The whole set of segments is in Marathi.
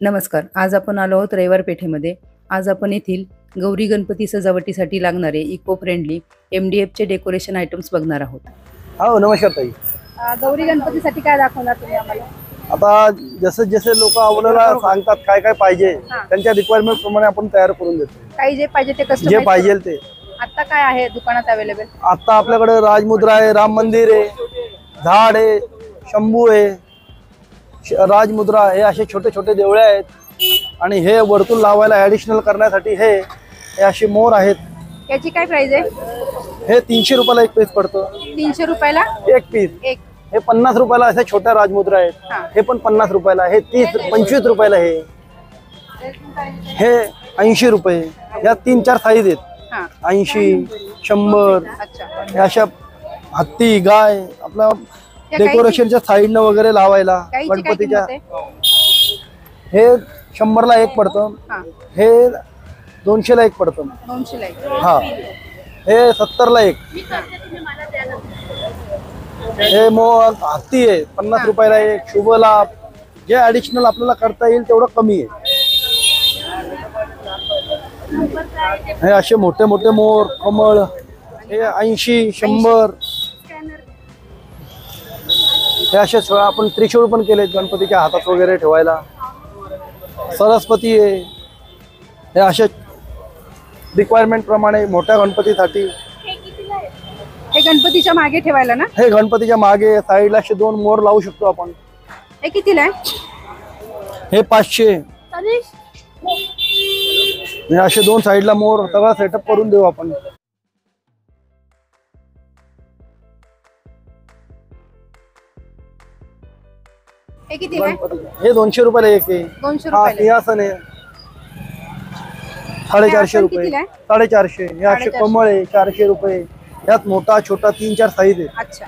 नमस्कार. आज आपण आलो आहोत रविवार पेठेमध्ये. आज आपण येथील गौरी गणपती सजावटीसाठी लागणारे इको फ्रेंडली MDFचे डेकोरेशन आयटम्स बघणार आहोत. हो, नमस्कार ताई. गौरी गणपतीसाठी काय दाखवणार तुम्ही आम्हाला? आता जसे जसे लोक आपल्याला सांगतात काय काय पाहिजे त्यांच्या रिक्वायरमेंट प्रमाणे आपण तयार करून देतो. काही जे पाहिजे ते जे कस्टमाइज पाहिजे ते. आता काय आहे दुकानात अवेलेबल? आता आपल्याकडे राजमुद्रा आहे, राम मंदिर आहे, झाड आहे, शंभू आहे, राजमुद्रा हे असे छोटे छोटे देवळे आहेत. आणि हे वर्तुळ लावायला ऍडिशनल करण्यासाठी हे असे मोर आहेत. याची काय प्राइस आहे? हे 300 रुपयाला एक पीस पडतं. 300 रुपयाला एक पीस. एक. हे 50 रुपयाला अशा छोट्या राजमुद्रा आहेत. हे पण 50 रुपयाला. हे 25 रुपयाला. हे 80 रुपये. या 3-4 साईज आहेत. 80, 100. अच्छा. अशा हत्ती गाय आपला डेकोरेशनच्या साईडनं वगैरे लावायला गणपतीच्या. हे 100 ला एक पडतं. हे 200 ला एक पडतं. 200 ला एक. हा. हे 70 ला एक. हे हत्ती आहे 50 रुपयाला एक. शुभ लाभ जे ऍडिशनल आपल्याला करता येईल तेवढं कमी आहे. हे असे मोठे मोठे मोर कमळ हे 80, 100. हे असे आपण त्रिशूळ पण केले गणपतीच्या हातात वगैरे ठेवायला. सरस्वती आहे. हे असे रिक्वायरमेंट प्रमाणे मोठ्या गणपतीसाठी. हे गणपतीच्या मागे ठेवायला ना? हे गणपतीच्या मागे साईडला असे 2 मोर लावू शकतो आपण. हे कितीला आहे? हे 500. हे असे 2 साईडला मोर सगळा सेटअप करून देऊ आपण. हे कितीला आहे? हे 200 रुपयाला एक आहे. 200 हा रुपयाला. सिंहासन आहे 450 रुपये. कितीला आहे? 450. हे असे कमळ आहे 400 रुपये. यात मोठा छोटा 3-4 साईज आहे. अच्छा.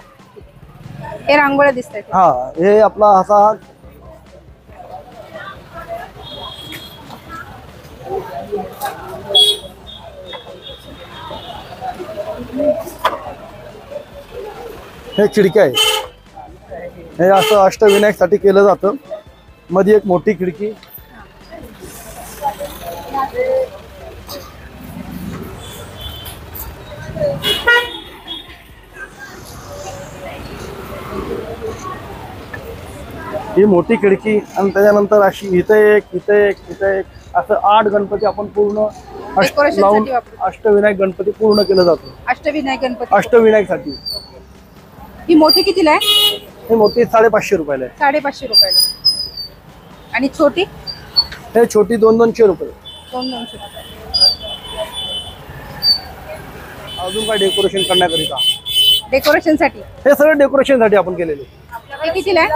हे रांगोळ्या दिसतात. हा. हे आपला असा हे खिडकी आहे. हे असं अष्टविनायक साठी केलं जातं. मध्ये एक मोठी खिडकी. ही मोठी खिडकी आणि त्याच्यानंतर अशी इथे एक इथे एक इथे एक असं 8 गणपती आपण पूर्ण लावून अष्टविनायक गणपती पूर्ण केलं जातं. अष्टविनायक गणपती. अष्टविनायक साठी. ही मोठी कितीला आहे? हे मोठी 550 रुपयाला आहे. 550 रुपयाला. आणि छोटी? हे छोटी 200 रुपये. 200 रुपये. अजून काय डेकोरेशन करण्याकरिता? डेकोरेशन साठी? हे सगळं डेकोरेशन साठी आपण केलेले. हे कितीला आहे?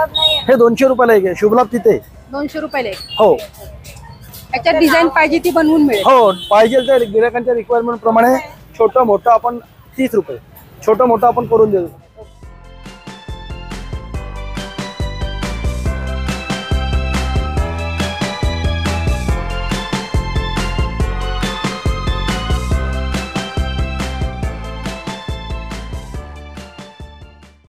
हे 200 रुपयाला एक आहे. शुभलाभ तिथे 200 रुपयाला एक. हो. याच्यात डिझाईन पाहिजे ती बनवून मिळेल. हो, पाहिजे त्या गिरायकांच्या रिक्वायरमेंट प्रमाणे छोटं मोठं आपण 30 रुपये छोटं मोठं आपण करून देऊ.